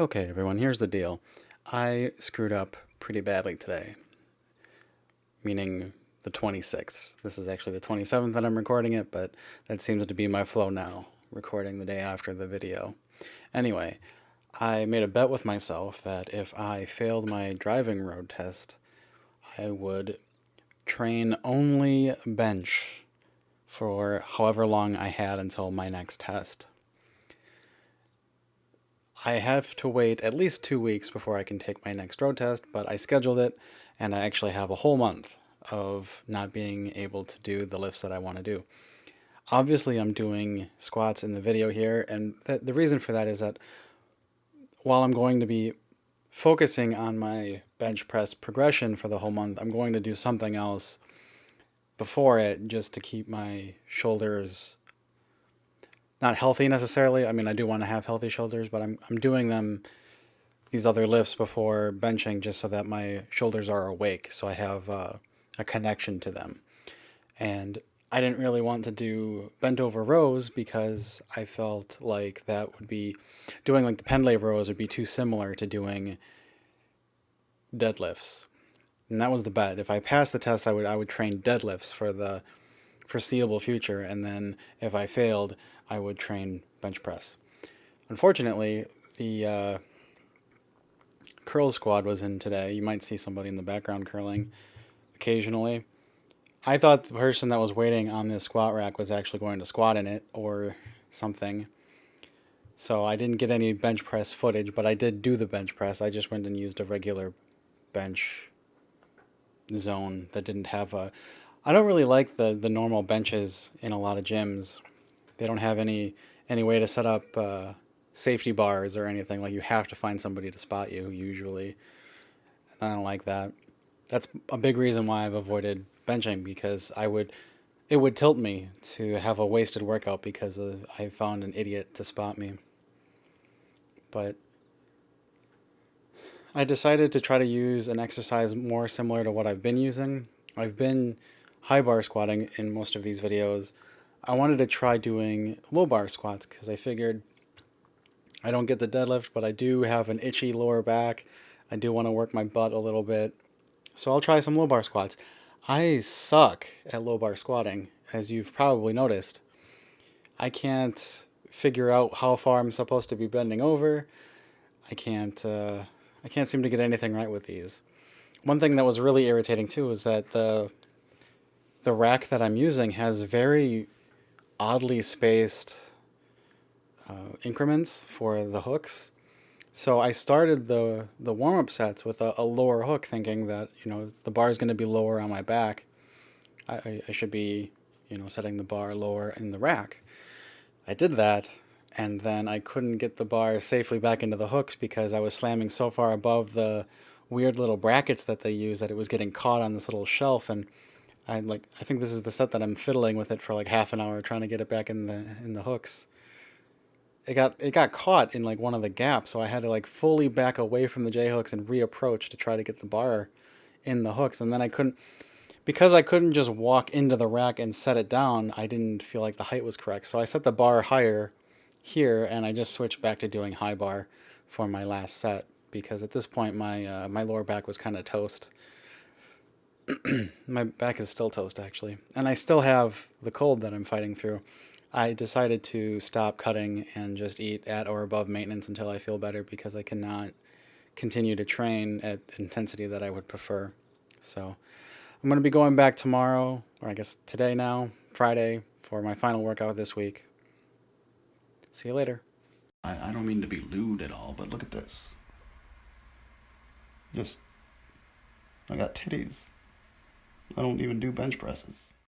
Okay, everyone, here's the deal. I screwed up pretty badly today, meaning the 26th. This is actually the 27th that I'm recording it, but that seems to be my flow now, recording the day after the video. Anyway, I made a bet with myself that if I failed my driving road test, I would train only bench for however long I had until my next test. I have to wait at least 2 weeks before I can take my next road test, but I scheduled it, and I actually have a whole month of not being able to do the lifts that I want to do. Obviously, I'm doing squats in the video here, and the reason for that is that while I'm going to be focusing on my bench press progression for the whole month, I'm going to do something else before it just to keep my shoulders not healthy necessarily. I mean, I do want to have healthy shoulders, but I'm doing these other lifts before benching just so that my shoulders are awake, so I have a connection to them. And I didn't really want to do bent over rows because I felt like that would be doing like the pendlay rows would be too similar to doing deadlifts. And that was the bet. If I passed the test, I would train deadlifts for the foreseeable future, and then if I failed, I would train bench press. Unfortunately, the curl squad was in today. You might see somebody in the background curling occasionally. I thought the person that was waiting on this squat rack was actually going to squat in it or something. So I didn't get any bench press footage, but I did do the bench press. I just went and used a regular bench zone that didn't have a... I don't really like the normal benches in a lot of gyms. They don't have any way to set up safety bars or anything. Like, you have to find somebody to spot you usually. I don't like that. That's a big reason why I've avoided benching, because it would tilt me to have a wasted workout because I found an idiot to spot me. But I decided to try to use an exercise more similar to what I've been using. I've been high bar squatting in most of these videos. I wanted to try doing low bar squats because I figured I don't get the deadlift, but I do have an itchy lower back. I do want to work my butt a little bit. So I'll try some low bar squats. I suck at low bar squatting, as you've probably noticed. I can't figure out how far I'm supposed to be bending over. I can't seem to get anything right with these. One thing that was really irritating too is that the rack that I'm using has very oddly spaced increments for the hooks. So I started the warm-up sets with a lower hook, thinking that, the bar is going to be lower on my back. I should be, setting the bar lower in the rack. I did that, and then I couldn't get the bar safely back into the hooks because I was slamming so far above the weird little brackets that they use that it was getting caught on this little shelf. And I think this is the set that I'm fiddling with it for like half an hour trying to get it back in the hooks. It got caught in like one of the gaps, so I had to like fully back away from the J hooks and reapproach to try to get the bar in the hooks. And then I couldn't just walk into the rack and set it down. I didn't feel like the height was correct, so I set the bar higher here, and I just switched back to doing high bar for my last set because at this point my lower back was kind of toast. My back is still toast, actually, and I still have the cold that I'm fighting through. I decided to stop cutting and just eat at or above maintenance until I feel better because I cannot continue to train at the intensity that I would prefer. So I'm going to be going back tomorrow, or I guess today now, Friday, for my final workout this week. See you later. I don't mean to be lewd at all, but look at this. I got titties. I don't even do bench presses.